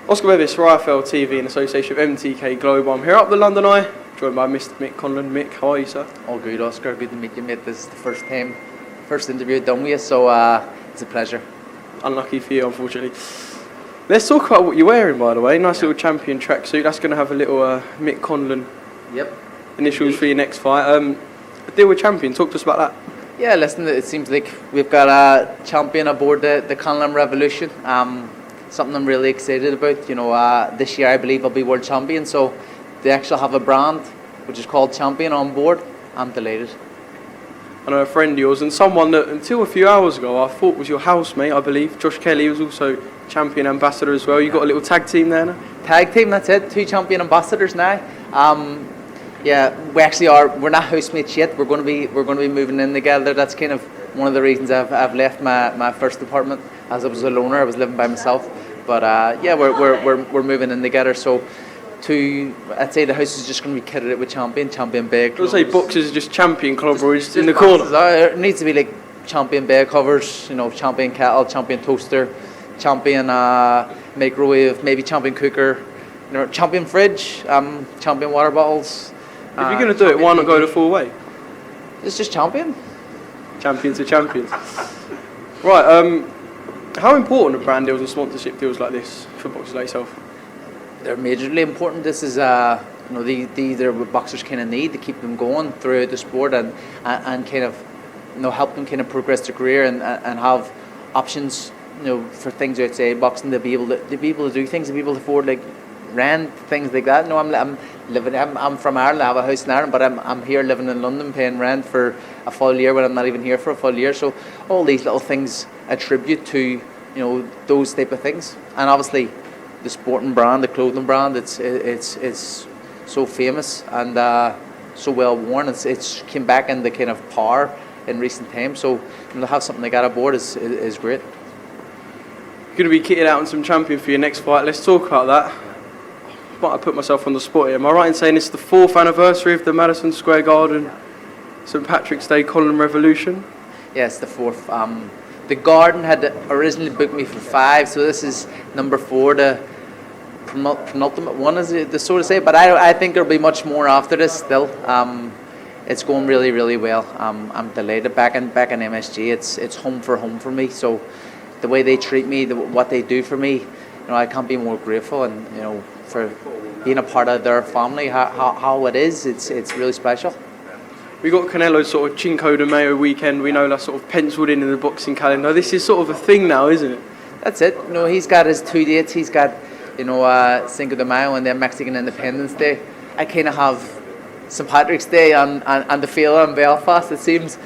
Oscar Bevis for IFL TV in association with MTK Global. I'm here up the London Eye, joined by Mr. Mick Conlan. Mick, how are you, sir? All good, Oscar. Good to meet you, mate. This is the first interview I've done with you, so it's a pleasure. Unlucky for you, unfortunately. Let's talk about what you're wearing, by the way. Nice little champion tracksuit. That's going to have a little Mick Conlan initials for your next fight. Deal with champion. Talk to us about that. Yeah, listen, it seems like we've got a champion aboard the Conlan Revolution. Something I'm really excited about. You know, this year I believe I'll be world champion, so they actually have a brand which is called Champion on board. I'm delighted. I know a friend of yours and someone that until a few hours ago I thought was your housemate, I believe. Josh Kelly was also champion ambassador as well. You got a little tag team there now? Tag team, that's it. 2 champion ambassadors now. Yeah, we actually are. We're not housemates yet. We're going to be moving in together. That's kind of one of the reasons I've left my first apartment, as I was a loner. I was living by myself. But yeah, we're moving in together. So I'd say the house is just going to be kitted out with champion bed covers. I would say boxes are just champion covers in the corner. It needs to be like champion bed covers, you know, champion kettle, champion toaster, champion microwave, maybe champion cooker, you know, champion fridge, champion water bottles. If you're going to do it, why not go the full way? It's just champion. Champion to champions. Right, how important are brand deals and sponsorship deals like this for boxers like yourself? They're majorly important. This is, you know, these are what boxers kind of need to keep them going throughout the sport and kind of, you know, help them kind of progress their career and have options, you know, for things outside boxing to be able to do things, to be able to afford like rent, things like that. No, I'm from Ireland. I have a house in Ireland, but I'm here living in London, paying rent for a full year when I'm not even here for a full year. So all these little things attribute to, you know, those type of things. And obviously, the sporting brand, the clothing brand, it's so famous and so well worn. It's came back into kind of power in recent times. So, you know, to have something like that aboard is great. You're going to be kitted out in some champion for your next fight. Let's talk about that. Might have put myself on the spot here. Am I right in saying it's the 4th anniversary of the Madison Square Garden St Patrick's Day Conlan Revolution? Yes, the 4th. The Garden had originally booked me for 5, so this is number 4, the penultimate one, is it, so to say. But I think there'll be much more after this still. It's going really, really well. I'm delighted. Back in MSG, it's home for me. So the way they treat me, what they do for me, you know, I can't be more grateful. And you know, for being a part of their family, how it is, it's really special. We got Canelo's sort of Cinco de Mayo weekend. We know that's sort of penciled in the boxing calendar. This is sort of a thing now, isn't it? That's it. You know, he's got his 2 dates. He's got, you know, Cinco de Mayo and then Mexican Independence Day. I kind of have St Patrick's Day and the Fela in Belfast, it seems.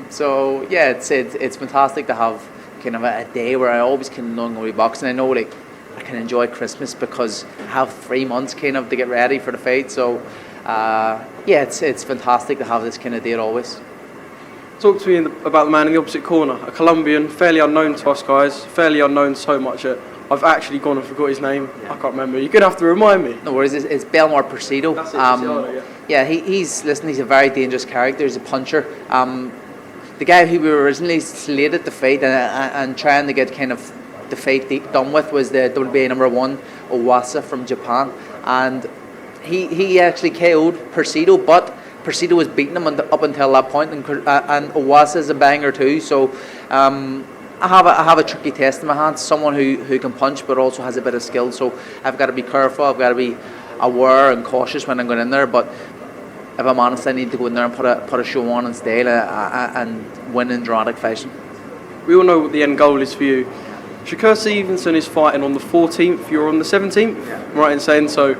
So yeah, it's fantastic to have kind of a day where I always can know going to boxing. I know like I can enjoy Christmas because I have 3 months kind of to get ready for the fight. So yeah, it's fantastic to have this kind of date always. Talk to me about the man in the opposite corner, a Colombian, fairly unknown to us guys, fairly unknown so much that I've actually gone and forgot his name. Yeah. I can't remember. You're going to have to remind me. No worries, it's Belmar Persido. That's it, yeah, he's a very dangerous character. He's a puncher. The guy who we were originally slated to fight and trying to get kind of the fight done with was the WBA number 1, Owasa from Japan. And he actually KO'd Persido, but Persido was beating him up until that point, and Owasa is a banger too. So I have a tricky test in my hands, someone who can punch but also has a bit of skill. So I've got to be careful. I've got to be aware and cautious when I'm going in there. But if I'm honest, I need to go in there and put a show on and style and win in dramatic fashion. We all know what the end goal is for you. Kelly-Avenesyan is fighting on the 14th. You're on the 17th, yeah. Right in saying so.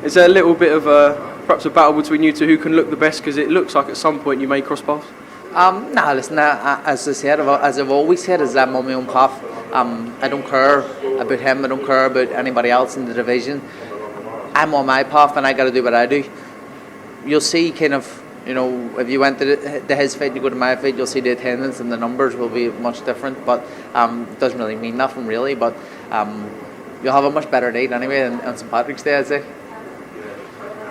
Is there a little bit of perhaps a battle between you two who can look the best? Because it looks like at some point you may cross paths. Nah, listen, as I said, as I've always said, is that I'm on my own path. I don't care about him, I don't care about anybody else in the division. I'm on my path and I got to do what I do. You'll see kind of, you know, if you went to his fight and you go to my fight, you'll see the attendance and the numbers will be much different, but it doesn't really mean nothing really, but you'll have a much better night anyway on St Patrick's Day, I'd say.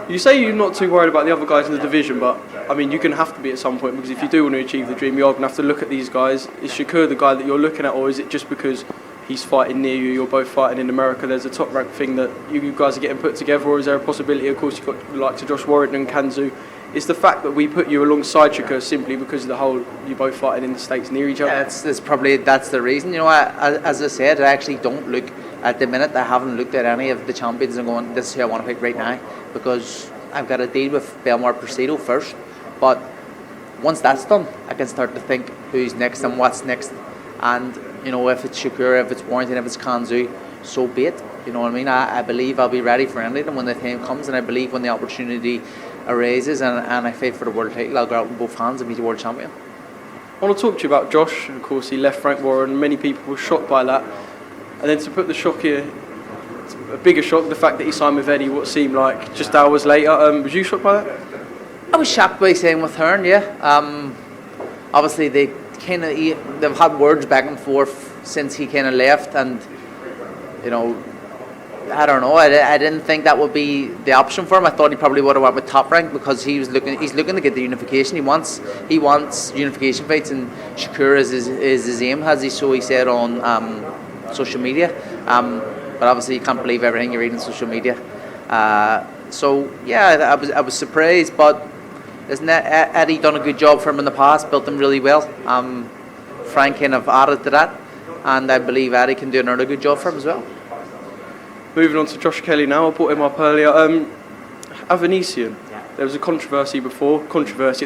You say you're not too worried about the other guys in the division, but I mean, you're going to have to be at some point, because if you do want to achieve the dream, you're going to have to look at these guys. Is Shakur the guy that you're looking at, or is it just because he's fighting near you, you're both fighting in America, there's a top rank thing that you guys are getting put together, or is there a possibility, of course you've got the likes of Josh Warrington and Kanzu, is the fact that we put you alongside Shakur simply because of the whole, you both fighting in the States near each other? Yeah, that's the reason. You know, as I said, I actually don't look, at the minute I haven't looked at any of the champions and going, this is who I want to pick right now, because I've got to deal with Belmar Presido first. But once that's done, I can start to think who's next and what's next. And, you know, if it's Shakur, if it's Warrington, if it's Kanzu, so be it. You know what I mean? I believe I'll be ready for anything when the time comes, and I believe when the opportunity arises and I fight for the world title, I'll go out with both hands and be the world champion. I want to talk to you about Josh. Of course, he left Frank Warren, and many people were shocked by that. And then to put the shock here, a bigger shock, the fact that he signed with Eddie, what seemed like just hours later. Was you shocked by that? I was shocked by saying with Hearn, yeah. Obviously, they've had words back and forth since he kind of left, and you know, I don't know. I didn't think that would be the option for him. I thought he probably would have went with Top Rank because he's looking to get the unification. He wants unification fights, and Shakur is his aim, he said on social media. But obviously you can't believe everything you read on social media. So yeah, I was surprised, but isn't Eddie done a good job for him in the past? Built him really well. Frank kind of added to that, and I believe Eddie can do another good job for him as well. Moving on to Josh Kelly now, I brought him up earlier. Avanesyan, there was a controversy at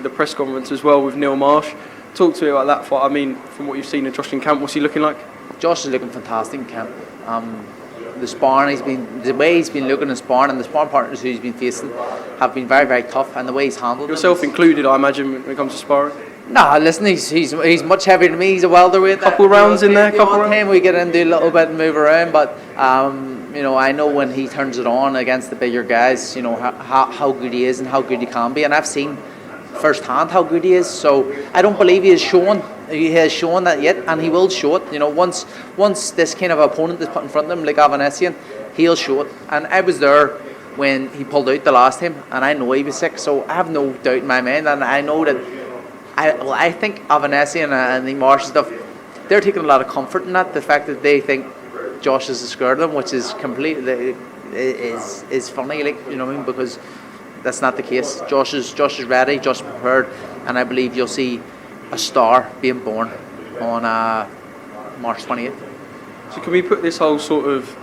the press conference as well with Neil Marsh. Talk to me about that fight. I mean, from what you've seen of Josh in camp, what's he looking like? Josh is looking fantastic in camp. The sparring, the way he's been looking in sparring, and the sparring partners who he's been facing have been very, very tough, and the way he's handled yourself included, I imagine, when it comes to sparring. Nah, listen, he's much heavier than me. He's a welterweight. Couple rounds in there, couple rounds. Time we get in, do a little bit and move around, but you know, I know when he turns it on against the bigger guys, you know how good he is and how good he can be, and I've seen firsthand how good he is. So I don't believe he has shown that yet, and he will show it. You know, once this kind of opponent is put in front of him, like Avanesyan, he'll show it. And I was there when he pulled out the last time, and I know he was sick, so I have no doubt in my mind, and I know that I think Avanesyan and the Marsh stuff, they're taking a lot of comfort in that, the fact that they think Josh is scared of them, which is completely is funny, like, you know what I mean, because that's not the case. Josh is ready, Josh is prepared, and I believe you'll see a star being born on March 28th. So can we put this whole sort of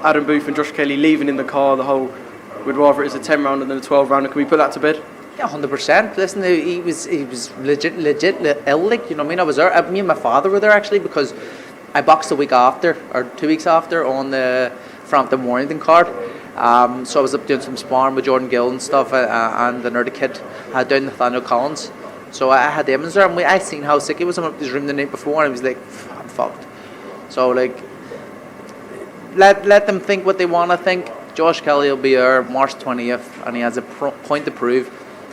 Adam Booth and Josh Kelly leaving in the car, the whole, we'd rather it as a 10 rounder than a 12 rounder, can we put that to bed? Yeah, 100%. Listen, he was legit ill, like, you know what I mean? I was there, me and my father were there actually, because I boxed a week after, or 2 weeks after, on the Frampton Warrington card. So I was up doing some sparring with Jordan Gill and stuff, and another kid down Nathaniel Collins. So I had them there, and I seen how sick he was. I went up to his room the night before, and he was like, I'm fucked. So, like, let them think what they want to think. Josh Kelly will be there March 20th, and he has a point to prove.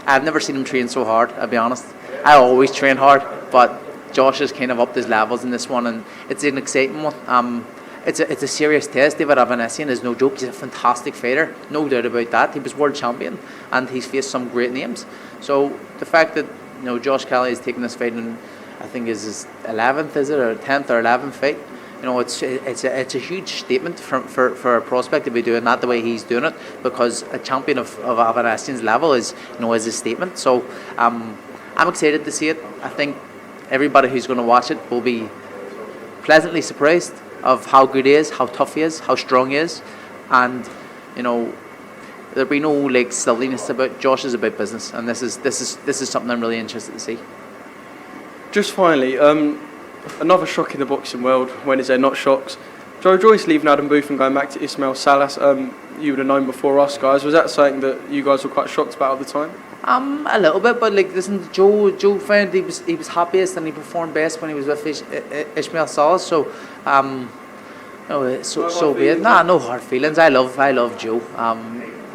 I've never seen him train so hard, I'll be honest. I always train hard, but Josh has kind of upped his levels in this one, and it's an exciting one. It's a serious test. David Avanesyan is no joke. He's a fantastic fighter, no doubt about that. He was world champion, and he's faced some great names. So the fact that, you know, Josh Kelly is taking this fight, and I think is his 11th, is it, or 10th or 11th fight? You know, it's a huge statement for a prospect to be doing that the way he's doing it, because a champion of Avanesyan's level is a statement. So I'm excited to see it. I think everybody who's going to watch it will be pleasantly surprised of how good he is, how tough he is, how strong he is, and you know, there'll be no like silliness about. Josh is about business, and this is something I'm really interested to see. Just finally, another shock in the boxing world. When is there not shocks? Joyce leaving Adam Booth and going back to Ismail Salas. You would have known before us guys. Was that something that you guys were quite shocked about at the time? A little bit, but like, listen, Joe found he was happiest and he performed best when he was with Ismail Salas. So, so be it. Nah, no hard feelings. I love Joe.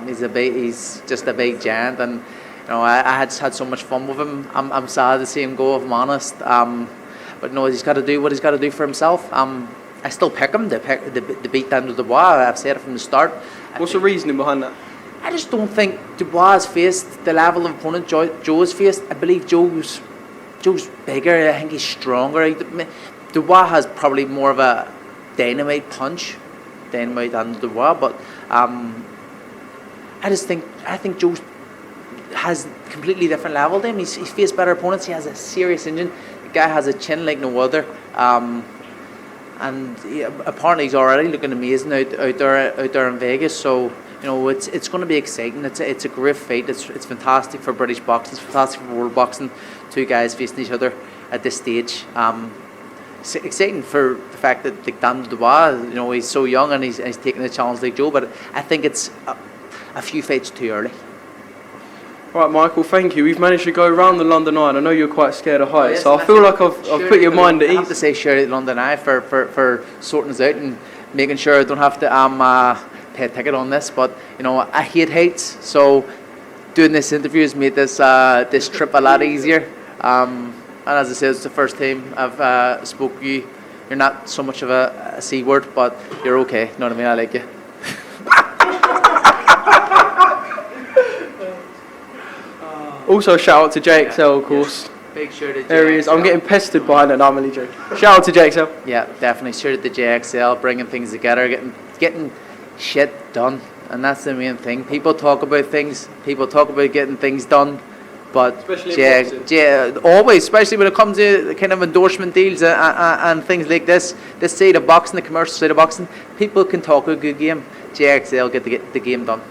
He's just a big giant, and you know, I had so much fun with him. I'm sad to see him go, if I'm honest. But no, he's got to do what he's got to do for himself. I still pick him to beat down to Dubois. I've said it from the start. What's the reasoning behind that? I just don't think Dubois has faced the level of opponent Joe has faced. I believe Joe's bigger. I think he's stronger. Dubois has probably more of a dynamite punch, dynamite than Dubois, but I think Joe has completely different level to him. He's faced better opponents. He has a serious engine. The guy has a chin like no other. And apparently he's already looking amazing out there in Vegas. So it's going to be exciting. It's a great fight. It's fantastic for British boxing. It's fantastic for world boxing. Two guys facing each other at this stage. It's exciting for the fact that Dan Dubois, he's so young and he's taking a challenge like Joe. But I think it's a few fights too early. Right, Michael, thank you. We've managed to go around the London Eye. I know you're quite scared of heights, Yes, so I feel like I've put your mind at ease. I have to say Sherry at London Eye for sorting us out and making sure I don't have to pay a ticket on this. But I hate heights, so doing this interview has made this trip a lot easier. And as I said, it's the first time I've spoke to you. You're not so much of a C word, but you're okay. You know what I mean? I like you. Also, shout out to JXL, of course. Yes. Big shout out to JXL. There he is. I'm getting pestered behind it. No, I'm only joking. Shout out to JXL. Yeah, definitely. Shout out to JXL, bringing things together, getting shit done, and that's the main thing. People talk about things. People talk about getting things done, but always, especially when it comes to kind of endorsement deals and things like this side of boxing, the commercial side of boxing, people can talk a good game. JXL get the game done.